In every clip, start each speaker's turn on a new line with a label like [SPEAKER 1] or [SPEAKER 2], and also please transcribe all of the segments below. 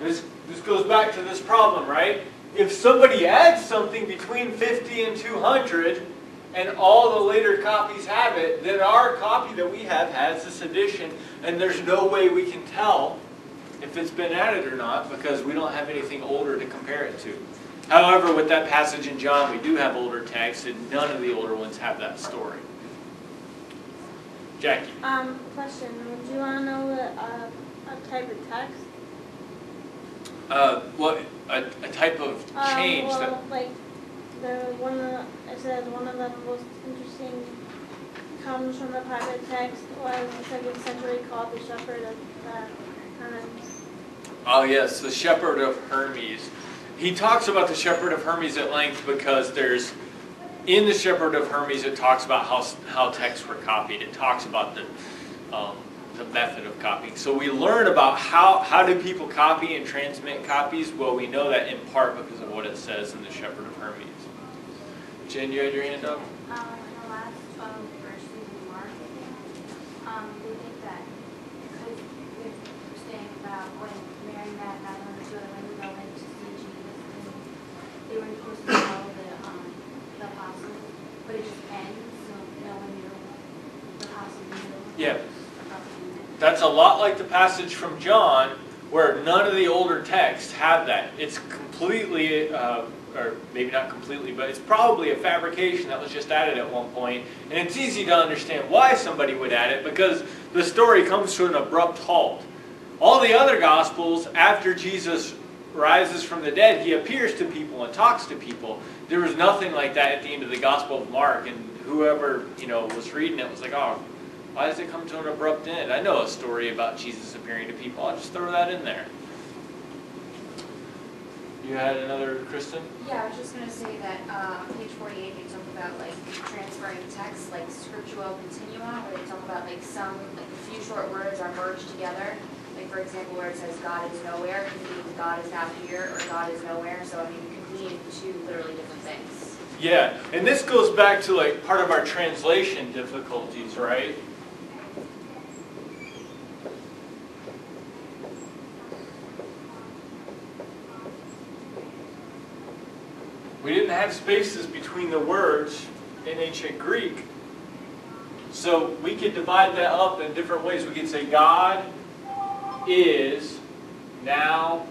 [SPEAKER 1] This goes back to this problem, right? If somebody adds something between 50 and 200, and all the later copies have it, then our copy that we have has this addition, and there's no way we can tell if it's been added or not because we don't have anything older to compare it to. However, with that passage in John, we do have older texts, and none of the older ones have that story. Jackie.
[SPEAKER 2] Question. Would you want to know a type of text?
[SPEAKER 1] Well, a type of change
[SPEAKER 2] well, like it says one of the most interesting comes from the private text was the 2nd century called the Shepherd of Hermes.
[SPEAKER 1] Oh yes, the Shepherd of Hermes. He talks about the Shepherd of Hermes at length because in the Shepherd of Hermes it talks about how texts were copied. It talks about the method of copying. So we learn about how do people copy and transmit copies. Well, we know that in part because of what it says in the Shepherd of Hermes. Jen, you had your hand up?
[SPEAKER 3] In the last 12 verses in Mark, they think that because they're saying about when Mary met Magdalene and two other women go in to see Jesus, and they were supposed to tell the apostles, but it just ends, so no one knew the apostles knew.
[SPEAKER 1] Yeah. That's a lot like the passage from John, where none of the older texts have that. It's completely, or maybe not completely, but it's probably a fabrication that was just added at one point. And it's easy to understand why somebody would add it, because the story comes to an abrupt halt. All the other Gospels, after Jesus rises from the dead, he appears to people and talks to people. There was nothing like that at the end of the Gospel of Mark, and whoever was reading it was like, oh, why does it come to an abrupt end? I know a story about Jesus appearing to people. I'll just throw that in there. You had another, Kristen?
[SPEAKER 4] Yeah, I was just going to say that on page 48 they talk about like transferring text, like scriptural continua, where they talk about like a few short words are merged together. Like for example, where it says God is nowhere, it means God is now here, or God is nowhere. So I mean, it could mean two literally different things.
[SPEAKER 1] Yeah, and this goes back to like part of our translation difficulties, right? We didn't have spaces between the words in ancient Greek. So we could divide that up in different ways. We could say God is now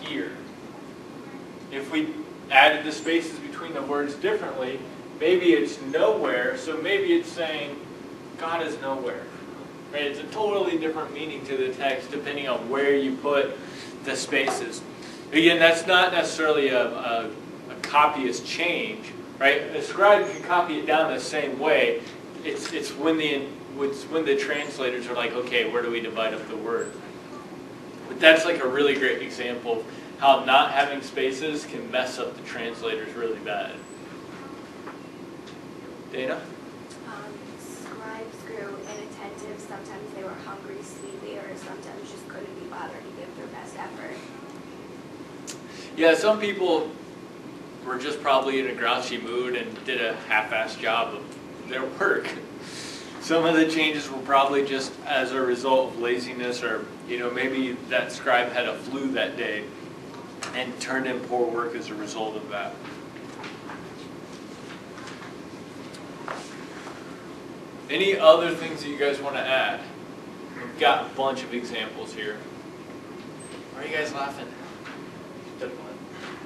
[SPEAKER 1] here. If we added the spaces between the words differently, maybe it's nowhere, so maybe it's saying God is nowhere. Right? It's a totally different meaning to the text depending on where you put the spaces. Again, that's not necessarily a copyist change, right? A scribe can copy it down the same way. It's when the translators are like, okay, where do we divide up the word? But that's like a really great example of how not having spaces can mess up the translators really bad. Dana?
[SPEAKER 5] Scribes grew inattentive. Sometimes they were hungry, sleepy, or sometimes just couldn't be bothered to give their best effort.
[SPEAKER 1] Yeah, some people were just probably in a grouchy mood and did a half-assed job of their work. Some of the changes were probably just as a result of laziness, or maybe that scribe had a flu that day and turned in poor work as a result of that. Any other things that you guys want to add? We've got a bunch of examples here. Why are you guys laughing?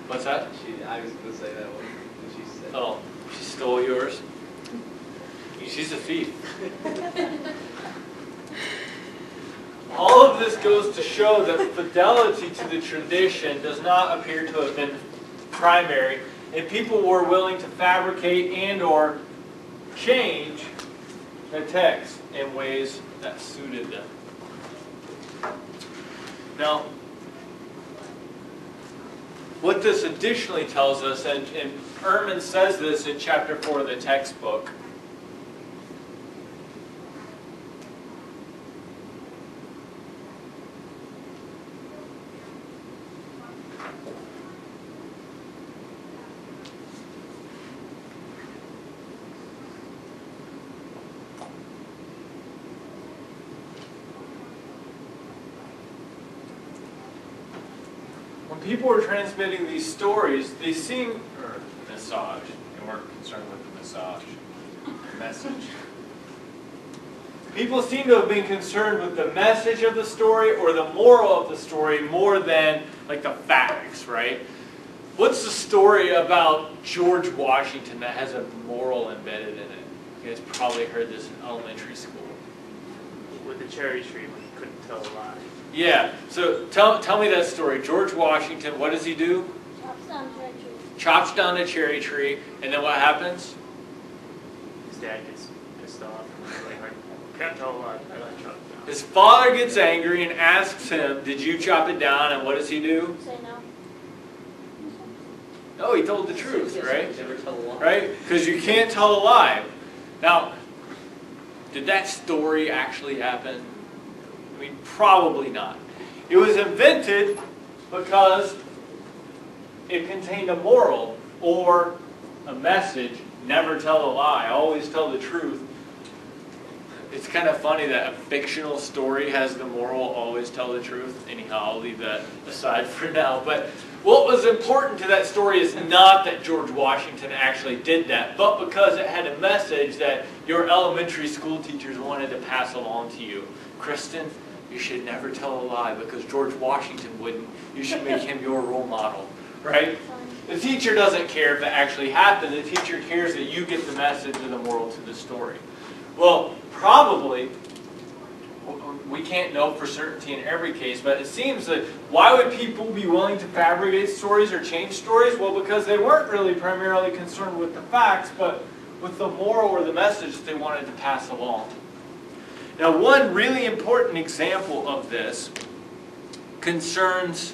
[SPEAKER 1] What's that?
[SPEAKER 6] I was going to say that one. She said.
[SPEAKER 1] Oh, she stole yours? She's a thief. All of this goes to show that fidelity to the tradition does not appear to have been primary, and people were willing to fabricate and or change the text in ways that suited them. Now, what this additionally tells us, and Ehrman says this in chapter 4 of the textbook, when people were transmitting these stories, they seem, or massage, they weren't concerned with the massage, message. People seem to have been concerned with the message of the story or the moral of the story more than like the facts, right? What's the story about George Washington that has a moral embedded in it? You guys probably heard this in elementary school.
[SPEAKER 7] With the cherry tree when he couldn't tell a lie.
[SPEAKER 1] Yeah, so tell me that story. George Washington, what does he do?
[SPEAKER 2] Chops down a cherry tree.
[SPEAKER 1] Chops down a cherry tree, and then what happens?
[SPEAKER 7] His dad gets pissed off and he's like, I can't tell a lie. I got chopped down.
[SPEAKER 1] His father gets angry and asks him, did you chop it down? And what does he do?
[SPEAKER 2] Say no.
[SPEAKER 1] No, he told the truth, right?
[SPEAKER 6] Never tell a lie.
[SPEAKER 1] Right? Because you can't tell a lie. Now, did that story actually happen? I mean, probably not. It was invented because it contained a moral or a message. Never tell a lie, always tell the truth. It's kind of funny that a fictional story has the moral, always tell the truth. Anyhow, I'll leave that aside for now. But what was important to that story is not that George Washington actually did that, but because it had a message that your elementary school teachers wanted to pass along to you. Kristen, you should never tell a lie because George Washington wouldn't. You should make him your role model, right? The teacher doesn't care if it actually happened. The teacher cares that you get the message or the moral to the story. Well, probably, we can't know for certainty in every case, but it seems that why would people be willing to fabricate stories or change stories? Well, because they weren't really primarily concerned with the facts, but with the moral or the message that they wanted to pass along. Now, one really important example of this concerns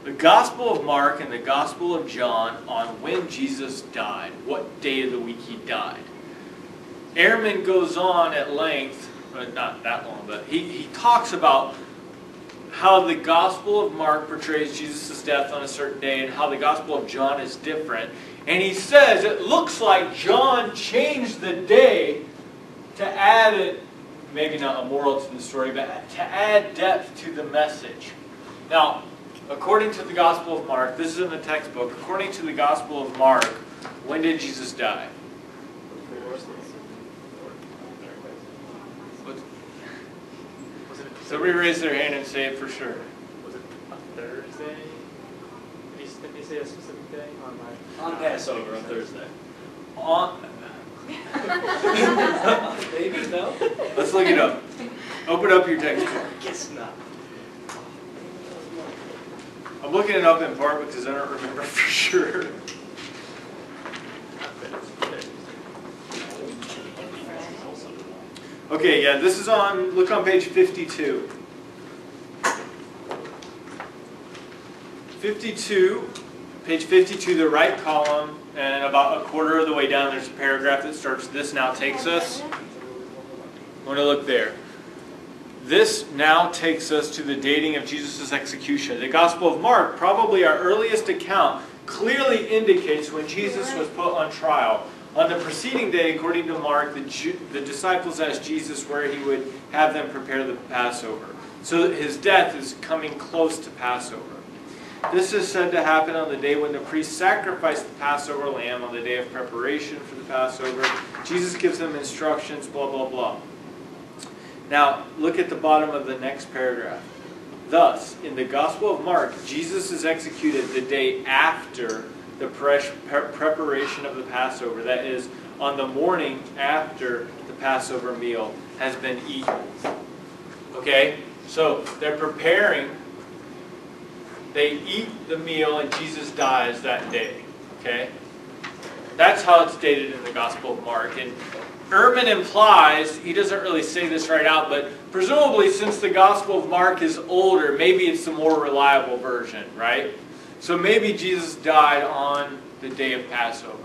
[SPEAKER 1] the Gospel of Mark and the Gospel of John on when Jesus died, what day of the week he died. Ehrman goes on at length, not that long, but he talks about how the Gospel of Mark portrays Jesus' death on a certain day and how the Gospel of John is different. And he says it looks like John changed the day to add it, maybe not a moral to the story, but to add depth to the message. Now, according to the Gospel of Mark, this is in the textbook, according to the Gospel of Mark, when did Jesus die? Somebody raise their hand and say it for sure.
[SPEAKER 7] Was it a Thursday? Did you say a specific day?
[SPEAKER 6] On Passover on Thursday.
[SPEAKER 1] On,
[SPEAKER 6] Maybe, no?
[SPEAKER 1] let's look it up. Open up your textbook.
[SPEAKER 6] Guess not.
[SPEAKER 1] I'm looking it up in part because I don't remember for sure. Okay, yeah, this is on, look on page 52. 52, page 52, the right column, and about a quarter of the way down there's a paragraph that starts, "This now takes us." I want to look there. This now takes us to the dating of Jesus' execution. The Gospel of Mark, probably our earliest account, clearly indicates when Jesus was put on trial. On the preceding day, according to Mark, the disciples asked Jesus where he would have them prepare the Passover. So his death is coming close to Passover. This is said to happen on the day when the priests sacrificed the Passover lamb, on the day of preparation for the Passover. Jesus gives them instructions, blah, blah, blah. Now, look at the bottom of the next paragraph. Thus, in the Gospel of Mark, Jesus is executed the day after the preparation of the Passover. That is, on the morning after the Passover meal has been eaten. Okay? So, they're preparing. They eat the meal and Jesus dies that day. Okay? That's how it's dated in the Gospel of Mark. And Ehrman implies, he doesn't really say this right out, but presumably since the Gospel of Mark is older, maybe it's the more reliable version, right? So maybe Jesus died on the day of Passover.